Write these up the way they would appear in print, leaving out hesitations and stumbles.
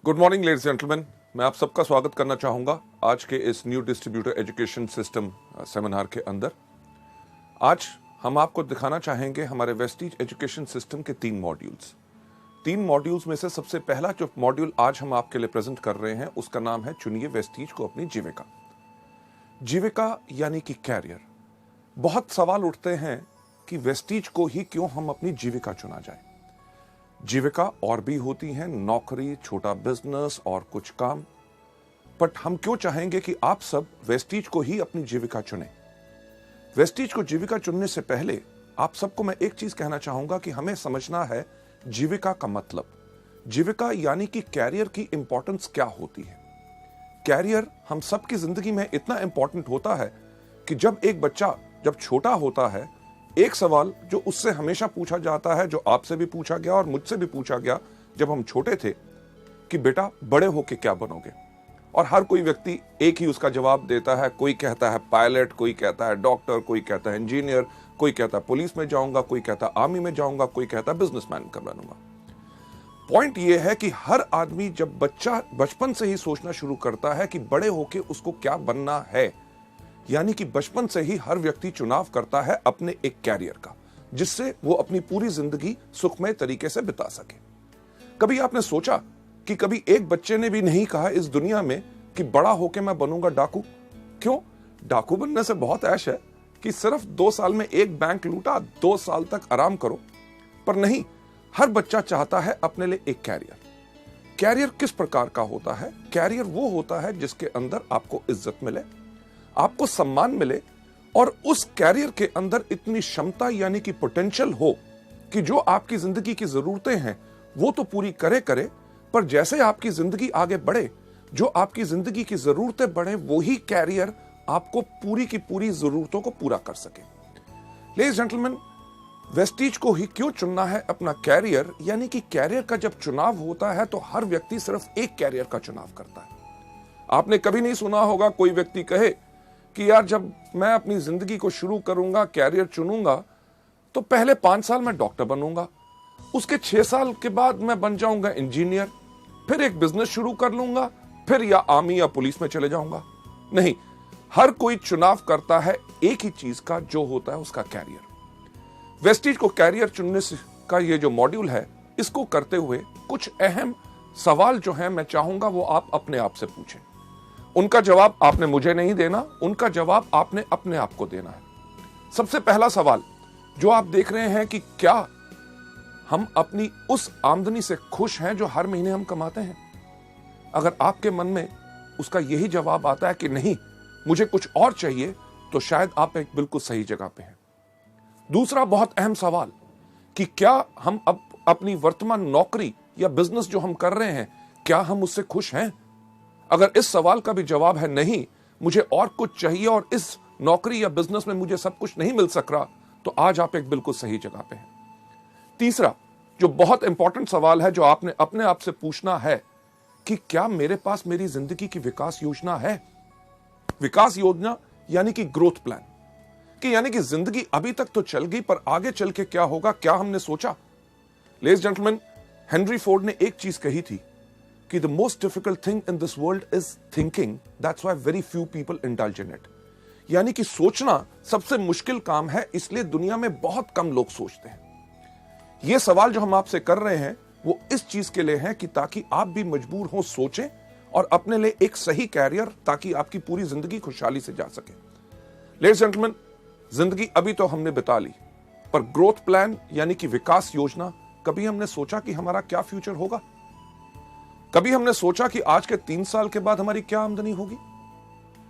Good morning ladies gentleman, मैं आप सबका स्वागत करना चाहूँगा आज के इस new distributor education system seminar के अंदर। आज हम आपको दिखाना चाहेंगे हमारे वेस्टीज एजुकेशन सिस्टम के तीन मॉड्यूल्स में से सबसे पहला जो मॉड्यूल आज हम आपके लिए प्रेजेंट कर रहे हैं उसका नाम है चुनिए वेस्टीज को अपनी जीविका। जीविका यानी कि कैरियर। बहुत सवाल उठते हैं कि वेस्टीज को ही क्यों हम अपनी जीविका चुना जाए। जीविका और भी होती हैं, नौकरी, छोटा बिजनेस और कुछ काम, बट हम क्यों चाहेंगे कि आप सब वेस्टीज को ही अपनी जीविका चुनें। वेस्टीज को जीविका चुनने से पहले आप सबको मैं एक चीज कहना चाहूंगा कि हमें समझना है जीविका का मतलब। जीविका यानी कि कैरियर की इंपॉर्टेंस क्या होती है। कैरियर हम सबकी जिंदगी में इतना इंपॉर्टेंट होता है कि जब एक बच्चा जब छोटा होता है, एक सवाल जो उससे हमेशा पूछा जाता है, जो आपसे भी पूछा गया और मुझसे भी पूछा गया जब हम छोटे थे, कि बेटा बड़े होके क्या बनोगे। और हर कोई व्यक्ति एक ही उसका जवाब देता है। कोई कहता है पायलट, कोई कहता है डॉक्टर, कोई कहता है इंजीनियर, कोई कहता है पुलिस में जाऊंगा, कोई कहता है आर्मी में जाऊंगा, कोई कहता है बिजनेसमैन का बनूंगा। पॉइंट यह है कि हर आदमी जब बच्चा बचपन से ही सोचना शुरू करता है कि बड़े होके उसको क्या बनना है, यानी कि बचपन से ही हर व्यक्ति चुनाव करता है अपने एक कैरियर का, जिससे वो अपनी पूरी जिंदगी सुखमय तरीके से बिता सके। कभी आपने सोचा कि कभी एक बच्चे ने भी नहीं कहा इस दुनिया में कि बड़ा होके मैं बनूंगा डाकू। क्यों? डाकू बनने से बहुत ऐश है कि सिर्फ 2 साल में एक बैंक लूटा, 2 साल तक आराम करो। पर नहीं, हर बच्चा चाहता है अपने लिए एक कैरियर। कैरियर किस प्रकार का होता है? कैरियर वो होता है जिसके अंदर आपको इज्जत मिले, आपको सम्मान मिले और उस कैरियर के अंदर इतनी क्षमता यानी कि पोटेंशियल हो कि जो आपकी जिंदगी की जरूरतें हैं वो तो पूरी करे, पर जैसे आपकी जिंदगी आगे बढ़े, जो आपकी जिंदगी की जरूरतें बढ़े, वही कैरियर आपको पूरी की पूरी जरूरतों को पूरा कर सके। लेडीज जेंटलमैन, वेस्टीज को ही क्यों चुनना है अपना कैरियर, यानी कि कैरियर का जब चुनाव होता है तो हर व्यक्ति सिर्फ एक कैरियर का चुनाव करता है। आपने कभी नहीं सुना होगा कोई व्यक्ति कहे कि यार जब मैं अपनी जिंदगी को शुरू करूंगा, कैरियर चुनूंगा, तो पहले 5 साल मैं डॉक्टर बनूंगा, उसके 6 साल के बाद मैं बन जाऊंगा इंजीनियर, फिर एक बिजनेस शुरू कर लूंगा, फिर या आर्मी या पुलिस में चले जाऊंगा। नहीं, हर कोई चुनाव करता है एक ही चीज का, जो होता है उसका कैरियर। वेस्टीज को कैरियर चुनने का ये जो मॉड्यूल है, इसको करते हुए कुछ अहम सवाल जो है मैं चाहूंगा वो आप अपने आप से पूछें। उनका जवाब आपने मुझे नहीं देना, उनका जवाब आपने अपने आप को देना है। सबसे पहला सवाल जो आप देख रहे हैं कि क्या हम अपनी उस आमदनी से खुश हैं जो हर महीने हम कमाते हैं? अगर आपके मन में उसका यही जवाब आता है कि नहीं, मुझे कुछ और चाहिए, तो शायद आप एक बिल्कुल सही जगह पे हैं। दूसरा बहुत अहम सवाल कि क्या हम अपनी वर्तमान नौकरी या बिजनेस जो हम कर रहे हैं, क्या हम उससे खुश हैं? अगर इस सवाल का भी जवाब है नहीं, मुझे और कुछ चाहिए और इस नौकरी या बिजनेस में मुझे सब कुछ नहीं मिल सक रहा, तो आज आप एक बिल्कुल सही जगह पे हैं। तीसरा जो बहुत इंपॉर्टेंट सवाल है जो आपने अपने आप से पूछना है कि क्या मेरे पास मेरी जिंदगी की विकास योजना है? विकास योजना यानी कि ग्रोथ प्लान, कि यानी कि जिंदगी अभी तक तो चल गई, पर आगे चल के क्या होगा, क्या हमने सोचा? लेडीज जेंटलमैन, हेनरी फोर्ड ने एक चीज कही थी कि the most difficult thing in this world is thinking, that's why very few people indulge in it। यानी कि सोचना सबसे मुश्किल काम है, इसलिए दुनिया में बहुत कम लोग सोचते हैं। यह सवाल जो हम आपसे कर रहे हैं वो इस चीज के लिए है कि ताकि आप भी मजबूर हो सोचें और अपने लिए एक सही कैरियर, ताकि आपकी पूरी जिंदगी खुशहाली से जा सके। लेडीज जेंटलमैन, जिंदगी अभी तो हमने बिता ली, पर ग्रोथ प्लान यानी कि विकास योजना, कभी हमने सोचा कि हमारा क्या फ्यूचर होगा? कभी हमने सोचा कि आज के 3 साल के बाद हमारी क्या आमदनी होगी?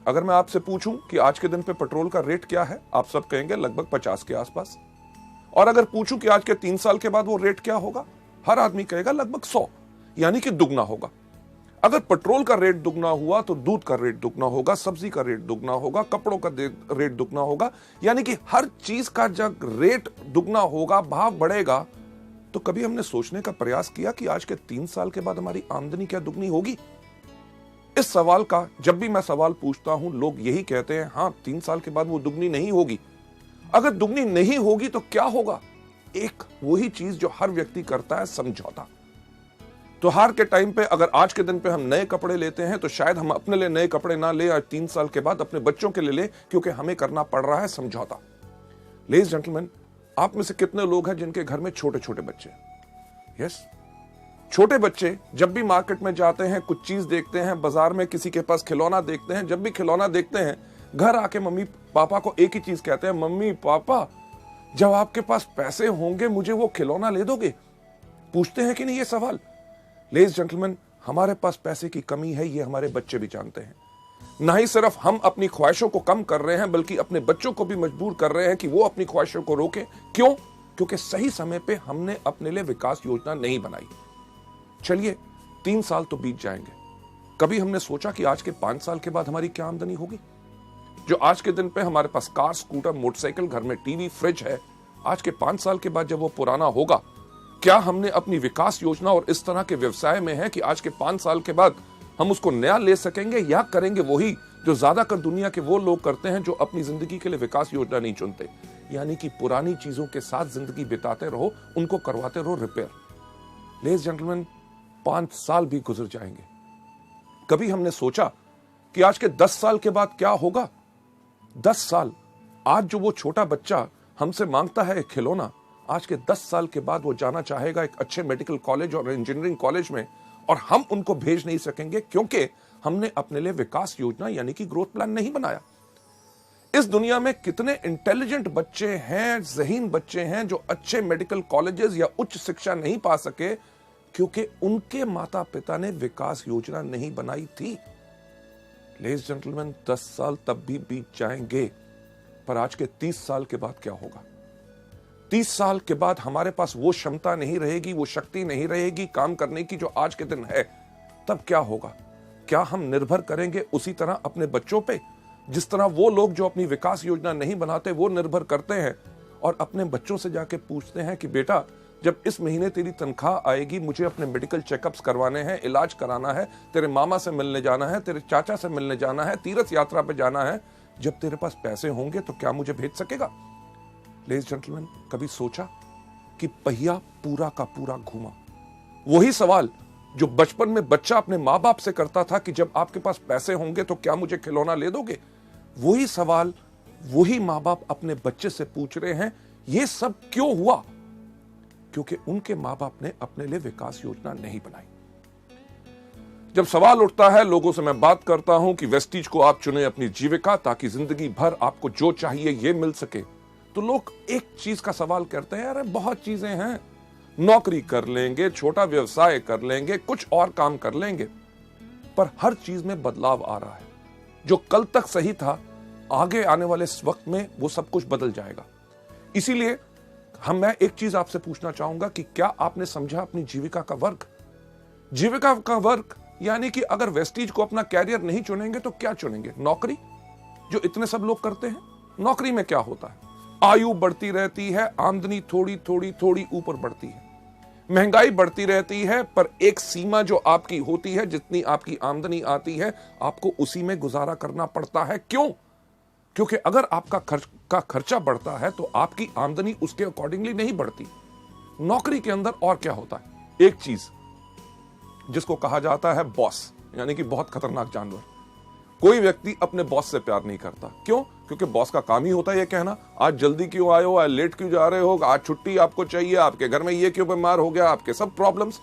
अगर मैं आपसे पूछूं कि आज के दिन पे पेट्रोल का रेट क्या है, आप सब कहेंगे लगभग 50 के आसपास। और अगर पूछूं कि आज के 3 साल के बाद वो रेट क्या होगा, हर आदमी कहेगा लगभग 100, यानी कि दुगना होगा। अगर पेट्रोल का रेट दुगना हुआ तो दूध का रेट दुगना होगा, सब्जी का रेट दुगना होगा, कपड़ों का रेट दुगना होगा, यानी कि हर चीज का जब रेट दुगना होगा, भाव बढ़ेगा। तो कभी हमने सोचने का प्रयास किया कि आज के 3 साल के बाद हमारी आमदनी क्या दुगनी होगी? इस सवाल का जब भी मैं सवाल पूछता हूं, लोग यही कहते हैं, हां 3 साल के बाद वो दुगनी नहीं होगी। अगर दुगनी नहीं होगी तो क्या होगा? एक वही चीज जो हर व्यक्ति करता है, समझौता। त्योहार के टाइम पे अगर आज के दिन पे हम नए कपड़े लेते हैं तो शायद हम अपने लिए नए कपड़े ना ले, आज 3 साल के बाद अपने बच्चों के लिए ले, क्योंकि हमें करना पड़ रहा है समझौता। लेडीज जेंटलमैन, आप में से कितने लोग हैं जिनके घर में छोटे छोटे बच्चे? यस, छोटे बच्चे जब भी मार्केट में जाते हैं, कुछ चीज देखते हैं, बाजार में किसी के पास खिलौना देखते हैं, जब भी खिलौना देखते हैं घर आके मम्मी पापा को एक ही चीज कहते हैं, मम्मी पापा जब आपके पास पैसे होंगे मुझे वो खिलौना ले दोगे? पूछते हैं कि नहीं ये सवाल? लेडीज जेंटलमैन, हमारे पास पैसे की कमी है, ये हमारे बच्चे भी जानते हैं। ना ही सिर्फ हम अपनी ख्वाहिशों को कम कर रहे हैं, बल्कि अपने बच्चों को भी मजबूर कर रहे हैं कि वो अपनी ख्वाहिशों को रोकें। क्यों? क्योंकि सही समय पे हमने अपने लिए विकास योजना नहीं बनाई। चलिए 3 साल तो बीत जाएंगे, कभी हमने सोचा कि आज के 5 साल के बाद हमारी क्या आमदनी होगी? जो आज के दिन पे हमारे पास कार, स्कूटर, मोटरसाइकिल, घर में टीवी, फ्रिज है, आज के 5 साल के बाद जब वो पुराना होगा, क्या हमने अपनी विकास योजना और इस तरह के व्यवसाय में है कि आज के 5 साल के बाद हम उसको नया ले सकेंगे, या करेंगे वही जो ज्यादातर दुनिया के वो लोग करते हैं जो अपनी जिंदगी के लिए विकास योजना नहीं चुनते, यानी कि पुरानी चीजों के साथ जिंदगी बिताते रहो, उनको करवाते रहो रिपेयर। लेडीज जेंटलमैन, 5 साल भी गुजर जाएंगे, कभी हमने सोचा कि आज के 10 साल के बाद क्या होगा? 10 साल, आज जो वो छोटा बच्चा हमसे मांगता है एक खिलौना, आज के 10 साल के बाद वो जाना चाहेगा एक अच्छे मेडिकल कॉलेज और इंजीनियरिंग कॉलेज में, और हम उनको भेज नहीं सकेंगे क्योंकि हमने अपने लिए विकास योजना यानी कि ग्रोथ प्लान नहीं बनाया। इस दुनिया में कितने इंटेलिजेंट बच्चे हैं, ज़हीन बच्चे हैं जो अच्छे मेडिकल कॉलेजेस या उच्च शिक्षा नहीं पा सके क्योंकि उनके माता पिता ने विकास योजना नहीं बनाई थी। लेडीज जेंटलमैन, 10 साल तब भी बीत जाएंगे, पर आज के 30 साल के बाद क्या होगा? 30 साल के बाद हमारे पास वो क्षमता नहीं रहेगी, वो शक्ति नहीं रहेगी काम करने की जो आज के दिन है। तब क्या होगा? क्या हम निर्भर करेंगे उसी तरह अपने बच्चों पे, जिस तरह वो लोग जो अपनी विकास योजना नहीं बनाते वो निर्भर करते हैं और अपने बच्चों से जाके पूछते हैं कि बेटा जब इस महीने तेरी तनख्वाह आएगी, मुझे अपने मेडिकल चेकअप्स करवाने हैं, इलाज कराना है, तेरे मामा से मिलने जाना है, तेरे चाचा से मिलने जाना है, तीर्थ यात्रा पे जाना है, जब तेरे पास पैसे होंगे तो क्या मुझे भेज सकेगा? लेडीज जेंटलमैन, कभी सोचा कि पहिया पूरा का पूरा घूमा? वही सवाल जो बचपन में बच्चा अपने माँ बाप से करता था कि जब आपके पास पैसे होंगे तो क्या मुझे खिलौना ले दोगे, वही सवाल वही माँ बाप अपने बच्चे से पूछ रहे हैं। ये सब क्यों हुआ? क्योंकि उनके माँ बाप ने अपने लिए विकास योजना नहीं बनाई। जब सवाल उठता है, लोगों से मैं बात करता हूं कि वेस्टीज को आप चुने अपनी जीविका ताकि जिंदगी भर आपको जो चाहिए ये मिल सके, तो लोग एक चीज का सवाल करते हैं, अरे बहुत चीजें हैं, नौकरी कर लेंगे, छोटा व्यवसाय कर लेंगे, कुछ और काम कर लेंगे, पर हर चीज में बदलाव आ रहा है। जो कल तक सही था, आगे आने वाले इस वक्त में वो सब कुछ बदल जाएगा। इसीलिए मैं एक चीज आपसे पूछना चाहूंगा कि क्या आपने समझा अपनी जीविका का वर्ग? जीविका का वर्ग यानी कि अगर वेस्टीज को अपना कैरियर नहीं चुनेंगे तो क्या चुनेंगे? नौकरी, जो इतने सब लोग करते हैं। नौकरी में क्या होता है? आयु बढ़ती रहती है, आमदनी थोड़ी थोड़ी थोड़ी ऊपर बढ़ती है, महंगाई बढ़ती रहती है, पर एक सीमा जो आपकी होती है, जितनी आपकी आमदनी आती है आपको उसी में गुजारा करना पड़ता है। क्यों? क्योंकि अगर आपका खर्चा बढ़ता है तो आपकी आमदनी उसके अकॉर्डिंगली नहीं बढ़ती। नौकरी के अंदर और क्या होता है? एक चीज जिसको कहा जाता है बॉस, यानी कि बहुत खतरनाक जानवर। कोई व्यक्ति अपने बॉस से प्यार नहीं करता। क्यों? क्योंकि बॉस का काम ही होता है ये कहना, आज जल्दी क्यों आए हो, आज लेट क्यों जा रहे हो, आज छुट्टी आपको चाहिए, आपके घर में ये क्यों बीमार हो गया, आपके सब प्रॉब्लम्स।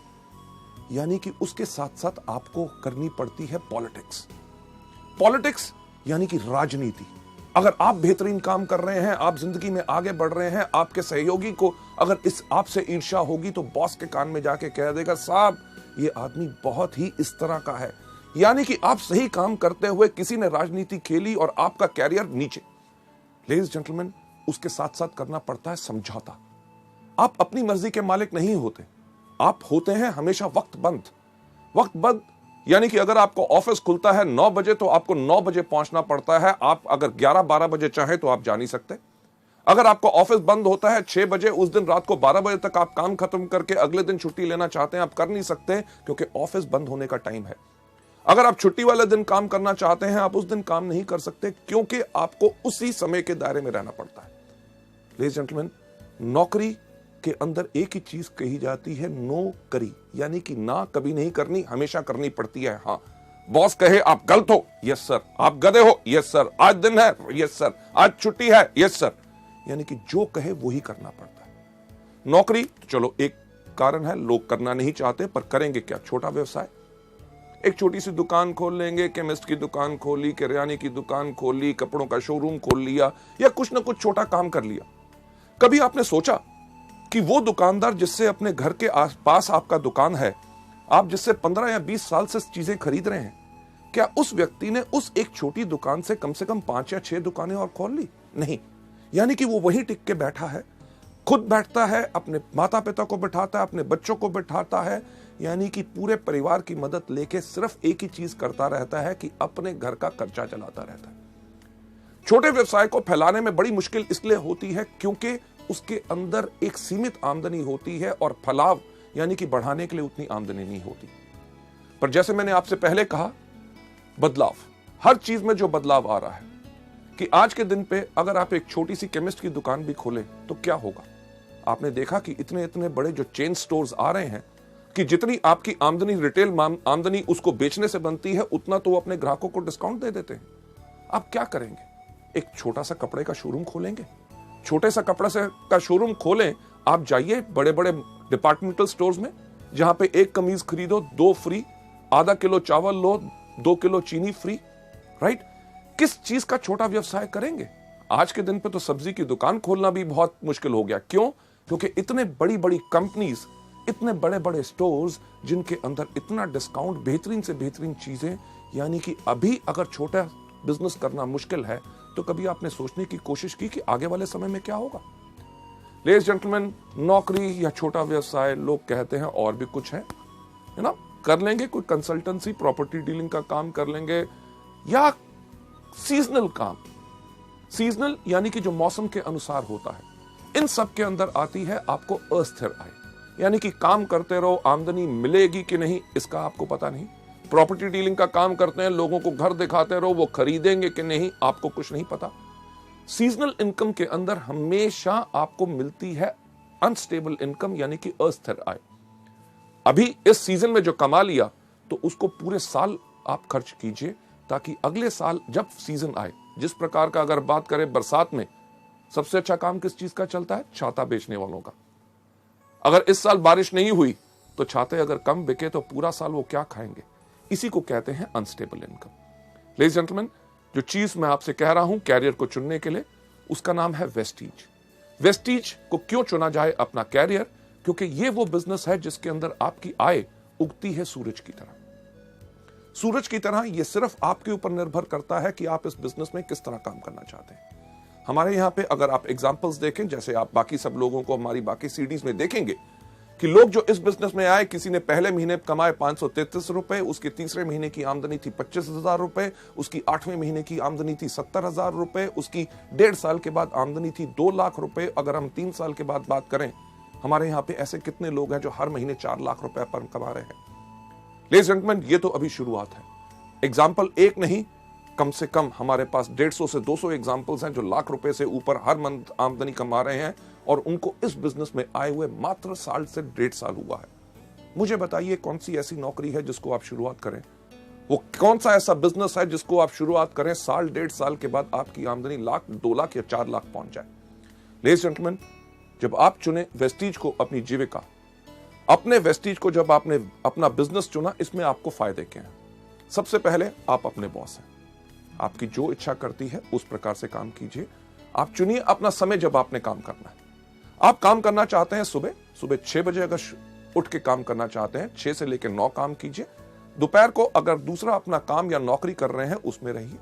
यानी कि उसके साथ साथ आपको करनी पड़ती है पॉलिटिक्स। पॉलिटिक्स यानी कि राजनीति। अगर आप बेहतरीन काम कर रहे हैं, आप जिंदगी में आगे बढ़ रहे हैं, आपके सहयोगी को अगर इस आपसे ईर्ष्या होगी तो बॉस के कान में जाके कह देगा, साहब ये आदमी बहुत ही इस तरह का है। यानी कि आप सही काम करते हुए किसी ने राजनीति खेली और आपका कैरियर नीचे। लेडीज जेंटलमैन, उसके साथ साथ करना पड़ता है समझौता। आप अपनी मर्जी के मालिक नहीं होते, आप होते हैं हमेशा वक्त बंद यानी कि अगर आपको ऑफिस खुलता है 9 बजे तो आपको 9 बजे पहुंचना पड़ता है। आप अगर 11-12 बजे चाहे तो आप जा नहीं सकते। अगर आपको ऑफिस बंद होता है 6 बजे, उस दिन रात को 12 बजे तक आप काम खत्म करके अगले दिन छुट्टी लेना चाहते हैं, आप कर नहीं सकते क्योंकि ऑफिस बंद होने का टाइम है। अगर आप छुट्टी वाले दिन काम करना चाहते हैं, आप उस दिन काम नहीं कर सकते क्योंकि आपको उसी समय के दायरे में रहना पड़ता है। लेडीज जेंटलमैन, नौकरी के अंदर एक ही चीज कही जाती है, नो करी, यानी कि ना कभी नहीं करनी, हमेशा करनी पड़ती है। हाँ, बॉस कहे आप गलत हो, यस सर, आप गधे हो, यस सर, आज दिन है, यस सर, आज छुट्टी है, यस सर, यानी कि जो कहे वो ही करना पड़ता है। नौकरी तो चलो एक कारण है, लोग करना नहीं चाहते, पर करेंगे क्या? छोटा व्यवसाय, एक छोटी सी दुकान खोल लेंगे, केमिस्ट की दुकान खोली, किराने की दुकान खोली, कपड़ों का शोरूम खोल लिया, या कुछ ना कुछ छोटा काम कर लिया। कभी आपने सोचा कि वो दुकानदार जिससे अपने घर के आसपास आपका दुकान है, आप जिससे 15 या 20 साल से चीजें खरीद रहे हैं, क्या उस व्यक्ति ने उस एक छोटी दुकान से कम 5 या 6 दुकानें और खोल ली? नहीं, यानी कि वो वहीं टिक के बैठा है, खुद बैठता है, अपने माता पिता को बिठाता है, अपने बच्चों को बिठाता है, यानी कि पूरे परिवार की मदद लेके सिर्फ एक ही चीज करता रहता है कि अपने घर का खर्चा चलाता रहता है। छोटे व्यवसाय को फैलाने में बड़ी मुश्किल इसलिए होती है क्योंकि उसके अंदर एक सीमित आमदनी होती है और फलाव यानी कि बढ़ाने के लिए उतनी आमदनी नहीं होती। पर जैसे मैंने आपसे पहले कहा, बदलाव, हर चीज में जो बदलाव आ रहा है कि आज के दिन पे अगर आप एक छोटी सी केमिस्ट की दुकान भी खोलें तो क्या होगा? आपने देखा कि इतने इतने बड़े जो चेन स्टोर्स आ रहे हैं कि जितनी आपकी आमदनी, रिटेल आमदनी उसको बेचने से बनती है, उतना तो वो अपने ग्राहकों को डिस्काउंट दे देते हैं। आप क्या करेंगे? एक छोटा सा कपड़े का शोरूम खोलेंगे। छोटे सा कपड़ा से का शोरूम खोलें, आप जाइए बड़े बड़े डिपार्टमेंटल स्टोर्स में, जहां पे एक कमीज खरीदो 2 फ्री, आधा किलो चावल लो 2 किलो चीनी फ्री, राइट? किस चीज का छोटा व्यवसाय करेंगे? आज के दिन पे तो सब्जी की दुकान खोलना भी बहुत मुश्किल हो गया। क्यों? क्योंकि इतने बड़ी बड़ी कंपनीज, इतने बड़े बड़े स्टोर्स जिनके अंदर इतना डिस्काउंट, बेहतरीन से बेहतरीन चीजें, यानी कि अभी अगर छोटा बिजनेस करना मुश्किल है तो कभी आपने सोचने की कोशिश की कि आगे वाले समय में क्या होगा? लेडीज जेंटलमैन, नौकरी या छोटा व्यवसाय, लोग कहते हैं और भी कुछ है ना, कर लेंगे, कोई कंसल्टेंसी, प्रॉपर्टी डीलिंग का काम कर लेंगे, या सीजनल काम। सीजनल यानी कि जो मौसम के अनुसार होता है। इन सब के अंदर आती है आपको अस्थिर आय, यानी कि काम करते रहो, आमदनी मिलेगी कि नहीं इसका आपको पता नहीं। प्रॉपर्टी डीलिंग का काम करते हैं, लोगों को घर दिखाते रहो, वो खरीदेंगे कि नहीं आपको कुछ नहीं पता। सीजनल इनकम के अंदर हमेशा आपको मिलती है अनस्टेबल इनकम, यानी कि अस्थिर आय। अभी इस सीजन में जो कमा लिया तो उसको पूरे साल आप खर्च कीजिए, ताकि अगले साल जब सीजन आए, जिस प्रकार का अगर बात करें बरसात में, सबसे अच्छा काम किस चीज का चलता है? छाता बेचने वालों का। अगर इस साल बारिश नहीं हुई तो छाते अगर कम बिके तो पूरा साल वो क्या खाएंगे? इसी को कहते हैं अनस्टेबल इनकम। लेडीज जेंटलमैन, जो चीज मैं आपसे कह रहा हूं कैरियर को चुनने के लिए, उसका नाम है वेस्टीज। वेस्टीज को क्यों चुना जाए अपना कैरियर? क्योंकि ये वो बिजनेस है जिसके अंदर आपकी आय उगती है सूरज की तरह। सूरज की तरह ये सिर्फ आपके ऊपर निर्भर करता है कि आप इस बिजनेस में किस तरह काम करना चाहते हैं। हमारे यहाँ पे अगर आप एग्जांपल्स देखें, जैसे आप बाकी सब लोगों को हमारी बाकी सीडीज में देखेंगे कि लोग जो इस बिजनेस में आए, किसी ने पहले महीने कमाए 533 रुपए, उसके तीसरे महीने की आमदनी थी 25,000 रुपए, उसकी 8वें महीने की आमदनी थी 70,000 रुपए, उसकी 1.5 साल के बाद आमदनी थी 2 लाख रुपए। अगर हम 3 साल के बाद बात करें, हमारे यहाँ पे ऐसे कितने लोग हैं जो हर महीने 4 लाख रुपए पर कमा रहे हैं? लेडीज जेंटलमैन, ये तो अभी शुरुआत है। एग्जाम्पल एक नहीं, कम से कम हमारे पास 150 से 200 एग्जाम्पल्स हैं जो लाख रुपए से ऊपर हर मंथ आमदनी कमा रहे हैं, और उनको इस बिजनेस में आए हुए मात्र साल से 1.5 साल हुआ है। मुझे बताइए कौन सी ऐसी नौकरी है जिसको आप शुरुआत करें, वो कौन सा ऐसा बिजनेस है जिसको आप शुरुआत करें, साल 1.5 साल के बाद आपकी आमदनी लाख, 2 लाख या 4 लाख पहुंच जाए? लेडीज जेंटलमैन, जब आप चुने वेस्टीज को अपनी जीविका, अपने वेस्टीज को जब आपने अपना बिजनेस चुना, इसमें आपको फायदे क्या हैं? सबसे पहले आप अपने बॉस हैं, आपकी जो इच्छा करती है उस प्रकार से काम कीजिए। आप चुनिए अपना समय जब आपने काम करना है। आप काम करना चाहते हैं सुबह 6 बजे, अगर उठ के काम करना चाहते हैं 6 से लेकर 9 काम कीजिए। दोपहर को अगर दूसरा अपना काम या नौकरी कर रहे हैं उसमें रहिए।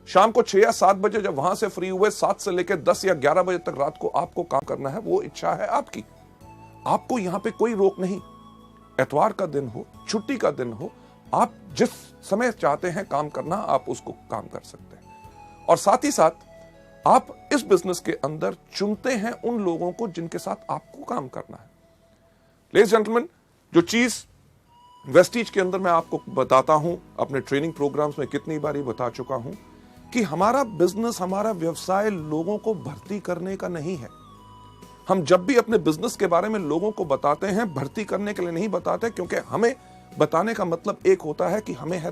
शाम को 6 या 7 बजे जब वहां से फ्री हुए, 7 से लेकर 10 या 11 बजे तक रात को आपको काम करना है, वो इच्छा है आपकी। आपको यहां पे कोई रोक नहीं। एतवार का दिन हो, छुट्टी का दिन हो, आप जिस समय चाहते हैं काम करना, आप उसको काम कर सकते हैं। और साथ ही साथ आप इस बिजनेस के अंदर चुनते हैं उन लोगों को जिनके साथ आपको काम करना है। लेडीज जेंटलमैन, जो चीज वेस्टीज के अंदर मैं आपको बताता हूं, अपने ट्रेनिंग प्रोग्राम्स में कितनी बारी बता चुका हूं कि हमारा बिजनेस, हमारा व्यवसाय लोगों को भर्ती करने का नहीं है। हम जब भी अपने बिजनेस के बारे में लोगों को बताते हैं, भर्ती करने के लिए नहीं बताते, क्योंकि हमें बताने का मतलब एक होता है कि हमें है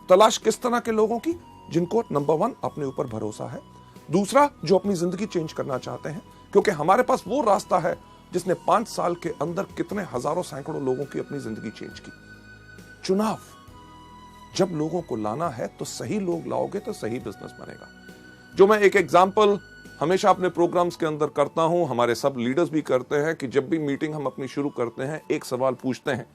तलाश किस तरह के लोगों की, जिनको नंबर 1 अपने ऊपर भरोसा है, दूसरा जो अपनी जिंदगी चेंज करना चाहते हैं, क्योंकि हमारे पास वो रास्ता है जिसने 5 साल के अंदर कितने हजारों सैकड़ों लोगों की अपनी जिंदगी चेंज की। चुनाव, जब लोगों को लाना है तो सही लोग लाओगे तो सही बिजनेस बनेगा। जो मैं एक एग्जांपल हमेशा अपने प्रोग्राम्स के अंदर करता हूं, हमारे सब लीडर्स भी करते हैं, कि जब भी मीटिंग हम अपनी शुरू करते हैं एक सवाल पूछते हैं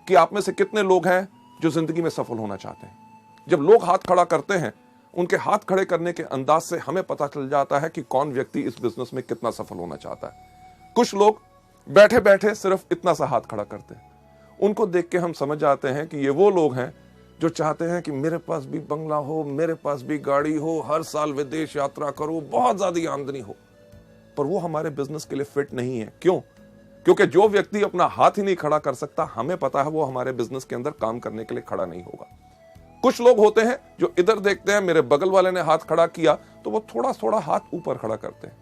कि आप में से कितने लोग हैं जो जिंदगी में सफल होना चाहते हैं। जब लोग हाथ खड़ा करते हैं, उनके हाथ खड़े करने के अंदाज से हमें पता चल जाता है कि कौन व्यक्ति इस बिजनेस में कितना सफल होना चाहता है। कुछ लोग बैठे बैठे सिर्फ इतना सा हाथ खड़ा करते हैं, उनको देख के हम समझ जाते हैं कि ये वो लोग हैं जो चाहते हैं कि मेरे पास भी बंगला हो, मेरे पास भी गाड़ी हो, हर साल विदेश यात्रा करो, बहुत ज्यादा आमदनी हो। पर वो हमारे बिजनेस के लिए फिट नहीं है। क्यों? क्योंकि जो व्यक्ति अपना हाथ ही नहीं खड़ा कर सकता, हमें पता है वो हमारे बिजनेस के अंदर काम करने के लिए खड़ा नहीं होगा। कुछ लोग होते हैं जो इधर देखते हैं, मेरे बगल वाले ने हाथ खड़ा किया तो वो थोड़ा थोड़ा हाथ ऊपर खड़ा करते हैं।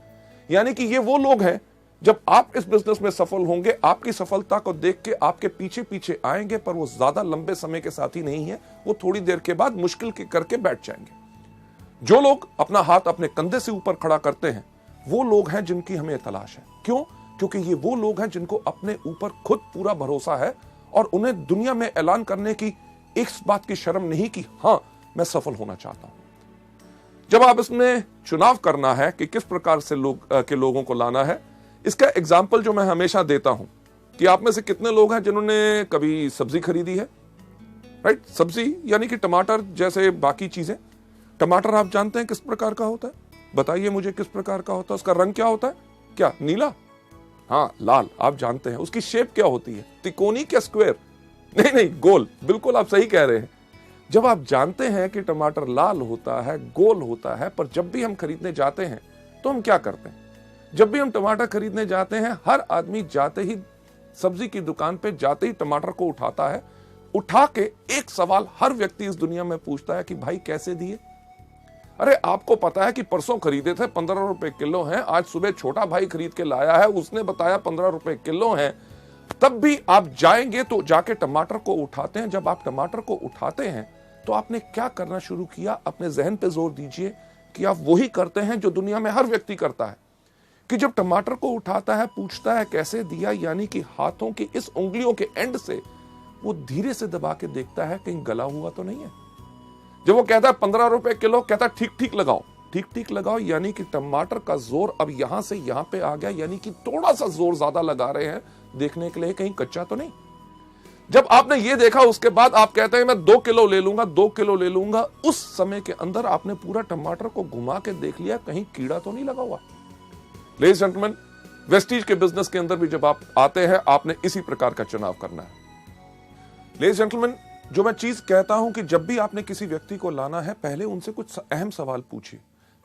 यानी कि ये वो लोग हैं, जब आप इस बिजनेस में सफल होंगे, आपकी सफलता को देख के आपके पीछे पीछे आएंगे, पर वो ज्यादा लंबे समय के साथी नहीं है, वो थोड़ी देर के बाद मुश्किल के करके बैठ जाएंगे। जो लोग अपना हाथ अपने कंधे से ऊपर खड़ा करते हैं, वो लोग हैं जिनकी हमें तलाश है। क्यों? क्योंकि ये वो लोग हैं जिनको अपने ऊपर खुद पूरा भरोसा है और उन्हें दुनिया में ऐलान करने की इस बात की शर्म नहीं कि हाँ, मैं सफल होना चाहता हूं। जब आप इसमें चुनाव करना है कि किस प्रकार से लोगों को लाना है, इसका एग्जाम्पल जो मैं हमेशा देता हूं कि आप में से कितने लोग हैं जिन्होंने कभी सब्जी खरीदी है, राइट? सब्जी यानी कि टमाटर जैसे बाकी चीजें। टमाटर आप जानते हैं किस प्रकार का होता है? बताइए मुझे किस प्रकार का होता है? उसका रंग क्या होता है? क्या नीला? हाँ, लाल। आप जानते हैं उसकी शेप क्या होती है? त्रिकोणी क्या स्क्वायर? नहीं, गोल। बिल्कुल आप सही कह रहे हैं। जब आप जानते हैं कि टमाटर लाल होता है, गोल होता है, पर जब भी हम खरीदने जाते हैं तो हम क्या करते हैं? जब भी हम टमाटर खरीदने जाते हैं, हर आदमी जाते ही सब्जी की दुकान पे जाते ही टमाटर को उठाता है। उठा के एक सवाल हर व्यक्ति इस दुनिया में पूछता है कि भाई कैसे दिए? अरे आपको पता है कि परसों खरीदे थे 15 रुपए किलो हैं, आज सुबह छोटा भाई खरीद के लाया है, उसने बताया 15 रुपए किलो हैं। तब भी आप जाएंगे तो जाके टमाटर को उठाते हैं। जब आप टमाटर को उठाते हैं तो आपने क्या करना शुरू किया? अपने जहन पे जोर दीजिए कि आप वही करते हैं जो दुनिया में हर व्यक्ति करता है, कि जब टमाटर को उठाता है पूछता है कैसे दिया, यानी कि हाथों की इस उंगलियों के एंड से वो धीरे से दबा के देखता है कहीं गला हुआ तो नहीं है। जब वो कहता है 15 रुपए किलो, कहता है ठीक ठीक लगाओ, ठीक ठीक लगाओ, यानी कि टमाटर का जोर अब यहां से यहां पे आ गया, यानी कि थोड़ा सा जोर ज्यादा लगा रहे हैं देखने के लिए कहीं कच्चा तो नहीं। जब आपने ये देखा उसके बाद आप कहते हैं मैं 2 किलो ले लूंगा, 2 किलो ले लूंगा। उस समय के अंदर आपने पूरा टमाटर को घुमा के देख लिया कहीं कीड़ा तो नहीं लगा हुआ। लेडीज एंड जेंटलमैन, वेस्टीज के बिजनेस के अंदर भी जब आप आते हैं, आपने इसी प्रकार का चुनाव करना है। लेडीज एंड जेंटलमैन, जो मैं चीज कहता हूं कि जब भी आपने किसी व्यक्ति को लाना है, पहले उनसे कुछ अहम सवाल पूछिए।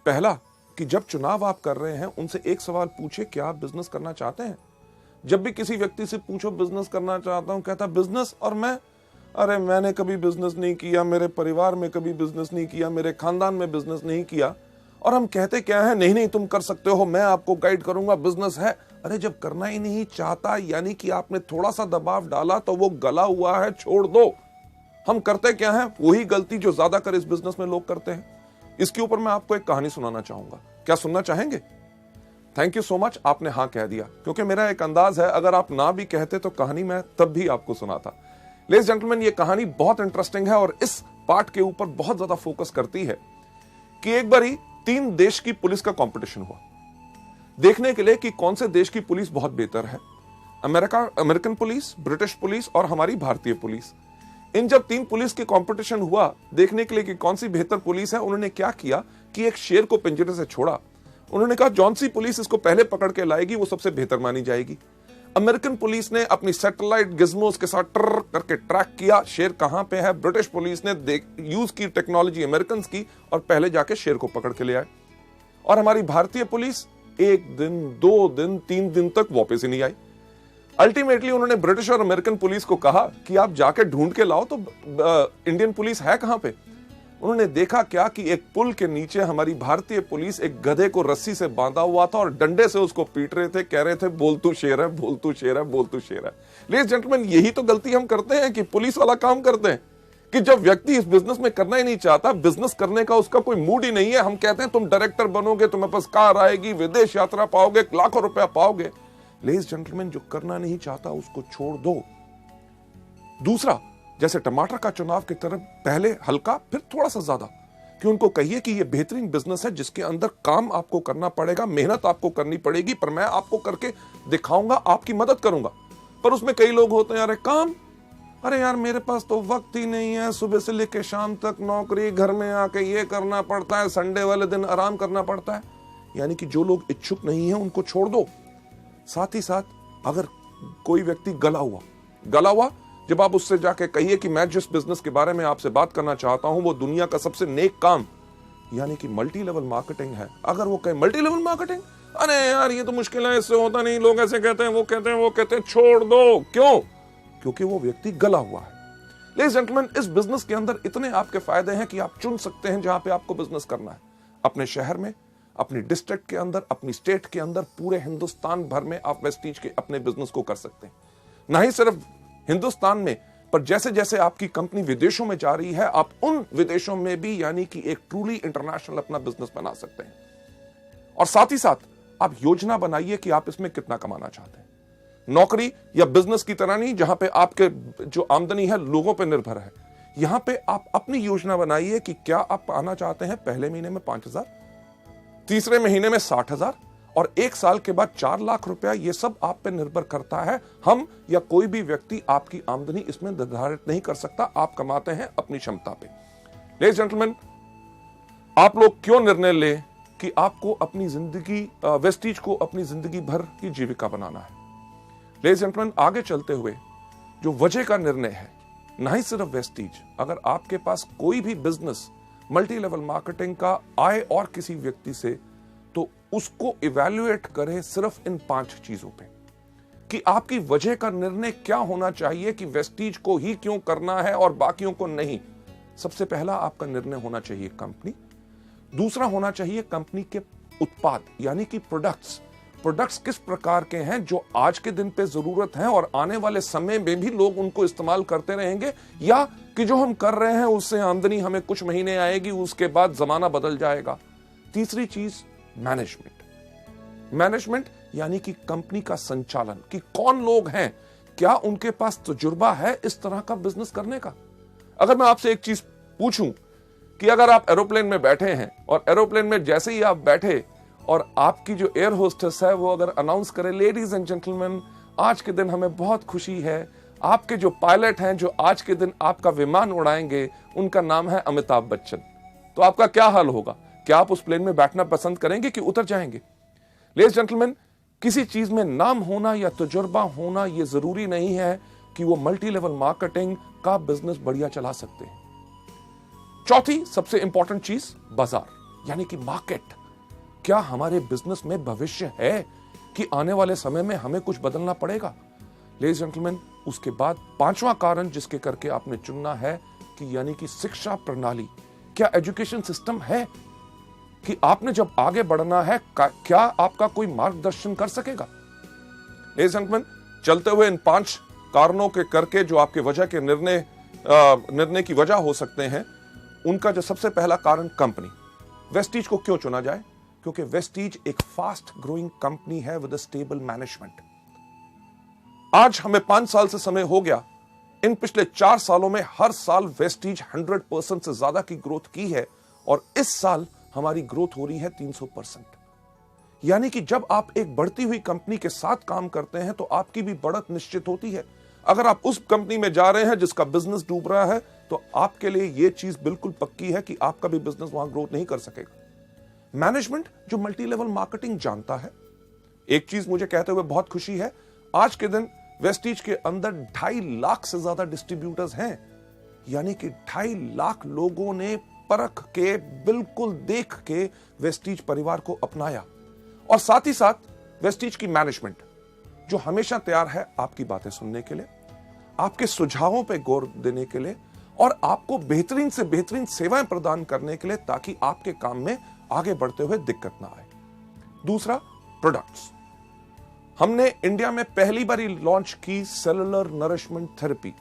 पहला, कि जब चुनाव आप कर रहे हैं उनसे एक सवाल पूछिए, क्या आप बिजनेस करना चाहते हैं? जब भी किसी व्यक्ति से पूछो बिजनेस करना चाहता हूं, कहता बिजनेस और मैं, अरे मैंने कभी बिजनेस नहीं किया, मेरे परिवार में कभी बिजनेस नहीं किया, मेरे खानदान में बिजनेस नहीं किया। और हम कहते क्या है? नहीं तुम कर सकते हो, मैं आपको गाइड करूंगा, बिजनेस है। अरे जब करना ही नहीं चाहता, यानी कि आपने थोड़ा सा दबाव डाला तो वो गला हुआ है, छोड़ दो। हम करते क्या है? वही गलती जो ज्यादातर इस बिजनेस में लोग करते हैं। इसके ऊपर मैं आपको एक कहानी सुनाना चाहूंगा। क्या सुनना चाहेंगे? थैंक यू सो मच, आपने हाँ कह दिया, क्योंकि मेरा एक अंदाज है अगर आप ना भी कहते तो कहानी मैं तब भी आपको सुनाता। लेडीज जेंटलमैन, ये कहानी बहुत इंटरेस्टिंग है और इस पार्ट के ऊपर बहुत ज्यादा फोकस करती है कि एक बारी 3 देश की पुलिस का कंपटीशन हुआ, देखने के लिए कि कौन से देश की पुलिस बहुत बेहतर है। अमेरिकन पुलिस, ब्रिटिश पुलिस और हमारी भारतीय पुलिस। इन जब 3 पुलिस के कंपटीशन हुआ देखने के लिए कि कौन सी बेहतर पुलिस है, उन्होंने क्या किया कि एक शेर को पिंजरे से छोड़ा। उन्होंने कहा जौन सी पुलिस इसको पहले पकड़ के लाएगी वो सबसे बेहतर मानी जाएगी। अमेरिकन पुलिस ने अपनी सैटेलाइट गिज्मोस के साथ ट्र करके ट्रैक किया शेर कहां पे है। ब्रिटिश पुलिस ने यूज की टेक्नोलॉजी अमेरिकन की और पहले जाके शेर को पकड़ के ले आए। और हमारी भारतीय पुलिस 1 दिन, 2 दिन, 3 दिन तक वापस ही नहीं आई। अल्टीमेटली उन्होंने ब्रिटिश और अमेरिकन पुलिस को कहा कि आप जाके ढूंढ के लाओ तो इंडियन पुलिस है कहां पे। उन्होंने देखा क्या कि एक पुल के नीचे हमारी भारतीय पुलिस एक गधे को रस्सी से बांधा हुआ था और डंडे से उसको पीट रहे थे, कह रहे थे बोल तू शेर है, बोल तू शेर है, बोल तू शेर है। लेडीज जेंटलमैन, यही तो गलती हम करते हैं कि पुलिस वाला काम करते हैं कि जब व्यक्ति इस बिजनेस में करना ही नहीं चाहता, बिजनेस करने का उसका कोई मूड ही नहीं है, हम कहते हैं तुम डायरेक्टर बनोगे, तुम्हारे पास कार आएगी, विदेश यात्रा पाओगे, लाखों रुपया पाओगे। लेडीज जेंटलमैन, जो करना नहीं चाहता उसको छोड़ दो। दूसरा, जैसे टमाटर का चुनाव की तरफ, पहले हल्का फिर थोड़ा सा ज्यादा, कि उनको कहिए कि ये बेहतरीन बिजनेस है जिसके अंदर काम आपको करना पड़ेगा, मेहनत आपको करनी पड़ेगी, पर मैं आपको करके दिखाऊंगा, आपकी मदद करूंगा। पर उसमें कई लोग होते हैं, अरे काम, अरे यार मेरे पास तो वक्त ही नहीं है, सुबह से लेकर शाम तक नौकरी, घर में आके ये करना पड़ता है, संडे वाले दिन आराम करना पड़ता है। यानी कि जो लोग इच्छुक नहीं है उनको छोड़ दो। साथ ही साथ अगर कोई व्यक्ति गला हुआ, जब आप उससे जाके कहिए कि मैं जिस बिजनेस के बारे में आपसे बात करना चाहता हूं वो दुनिया का सबसे नेक काम यानी कि मल्टी लेवल मार्केटिंग है, अगर वो कहे मल्टी लेवल मार्केटिंग, अरे यार ये तो मुश्किल है, इससे होता नहीं, लोग ऐसे कहते हैं, वो कहते हैं, छोड़ दो। क्यों? क्योंकि वो व्यक्ति गला हुआ है। लेडीज जेंटलमैन, इस बिजनेस के अंदर इतने आपके फायदे हैं कि आप चुन सकते हैं जहां पे आपको बिजनेस करना है। अपने शहर में, अपनी डिस्ट्रिक्ट के अंदर, अपनी स्टेट के अंदर, पूरे हिंदुस्तान भर में आप वेस्टीज के अपने बिजनेस को कर सकते हैं। ना ही सिर्फ हिंदुस्तान में, पर जैसे जैसे आपकी कंपनी विदेशों में जा रही है, आप उन विदेशों में भी यानी कि एक ट्रूली इंटरनेशनल अपना बिजनेस बना सकते हैं। और साथ ही साथ आप योजना बनाइए कि आप इसमें कितना कमाना चाहते हैं। नौकरी या बिजनेस की तरह नहीं जहां पे आपके जो आमदनी है लोगों पे निर्भर है। यहां पे आप अपनी योजना बनाइए कि क्या आप पाना चाहते हैं पहले महीने में 5,000, तीसरे महीने में 60,000 और 1 साल के बाद 4 लाख रुपया। ये सब आप पे निर्भर करता है। हम या कोई भी व्यक्ति आपकी आमदनी इसमें निर्धारित नहीं कर सकता। आप कमाते हैं अपनी क्षमता पे। लेडीज जेंटलमैन, आप लोग क्यों निर्णय लें कि आपको अपनी जिंदगी, वेस्टीज को अपनी जिंदगी भर की जीविका बनाना है। लेडीज जेंटलमैन, आगे चलते हुए जो वजह का निर्णय है, ना ही सिर्फ वेस्टीज, अगर आपके पास कोई भी बिजनेस मल्टी लेवल मार्केटिंग का आए और किसी व्यक्ति से, तो उसको इवैल्यूएट करें सिर्फ इन 5 चीजों पे कि आपकी वजह का निर्णय क्या होना चाहिए कि वेस्टीज को ही क्यों करना है और बाकियों को नहीं। सबसे पहला आपका निर्णय होना चाहिए कंपनी। दूसरा होना चाहिए कंपनी के उत्पाद यानी कि प्रोडक्ट्स किस प्रकार के हैं जो आज के दिन पे जरूरत है और आने वाले समय में भी लोग उनको इस्तेमाल करते रहेंगे, या कि जो हम कर रहे हैं उससे आमदनी हमें कुछ महीने आएगी, उसके बाद जमाना बदल जाएगा। तीसरी चीज मैनेजमेंट यानी कि कंपनी का संचालन, कि कौन लोग हैं, क्या उनके पास तजुर्बा है इस तरह का बिजनेस करने का। अगर मैं आपसे एक चीज पूछूं कि अगर आप एरोप्लेन में बैठे हैं और एरोप्लेन में जैसे ही आप बैठे और आपकी जो एयर होस्टेस है वो अगर अनाउंस करे, लेडीज एंड जेंटलमैन, आज के दिन हमें बहुत खुशी है, आपके जो पायलट हैं जो आज के दिन आपका विमान उड़ाएंगे उनका नाम है अमिताभ बच्चन, तो आपका क्या हाल होगा? क्या आप उस प्लेन में बैठना पसंद करेंगे कि उतर जाएंगे? लेडीज जेंटलमैन, किसी चीज में नाम होना या तजुर्बा होना यह जरूरी नहीं है कि वो मल्टी लेवल मार्केटिंग का बिजनेस बढ़िया चला सकते हैं। चौथी सबसे इंपॉर्टेंट चीज, बाजार यानी कि मार्केट। क्या हमारे बिजनेस में भविष्य है कि आने वाले समय में हमें कुछ बदलना पड़ेगा? लेडीज जेंटलमैन, उसके बाद 5वां कारण जिसके करके आपने चुनना है कि यानी कि शिक्षा प्रणाली। क्या एजुकेशन सिस्टम है कि आपने जब आगे बढ़ना है क्या आपका कोई मार्गदर्शन कर सकेगा? लेडीज जेंटलमैन, चलते हुए इन 5 कारणों के करके जो आपके वजह के निर्णय की वजह हो सकते हैं, उनका जो सबसे पहला कारण कंपनी। वेस्टीज को क्यों चुना जाए? क्योंकि वेस्टीज एक फास्ट ग्रोइंग कंपनी है विद अ स्टेबल मैनेजमेंट। आज हमें 5 साल से समय हो गया, इन पिछले 4 सालों में हर साल वेस्टीज 100% से ज्यादा की ग्रोथ की है और इस साल हमारी ग्रोथ हो रही है 300%। यानी कि जब आप एक बढ़ती हुई कंपनी के साथ काम करते हैं तो आपकी भी बढ़त निश्चित होती है। अगर आप उस कंपनी में जा रहे हैं जिसका बिजनेस डूब रहा है तो आपके लिए यह चीज बिल्कुल पक्की है कि आपका भी बिजनेस वहां ग्रोथ नहीं कर सकेगा। मैनेजमेंट जो मल्टी लेवल मार्केटिंग जानता है। एक चीज मुझे कहते हुए बहुत खुशी है, आज के दिन वेस्टीज के अंदर 2.5 लाख से ज्यादा डिस्ट्रीब्यूटर्स हैं। यानी कि 2.5 लाख लोगों ने परख के, बिल्कुल देख के वेस्टीज परिवार को अपनाया। और साथ ही साथ वेस्टीज की मैनेजमेंट जो हमेशा तैयार है आपकी बातें सुनने के लिए, आपके सुझावों पे गौर देने के लिए और आपको बेहतरीन से बेहतरीन सेवाएं प्रदान करने के लिए, ताकि आपके काम में आगे बढ़ते हुए दिक्कत ना आए। दूसरा, प्रोडक्ट्स। हमने इंडिया में पहली बार लॉन्च की सेलुलर नरिशमेंट थेरेपी,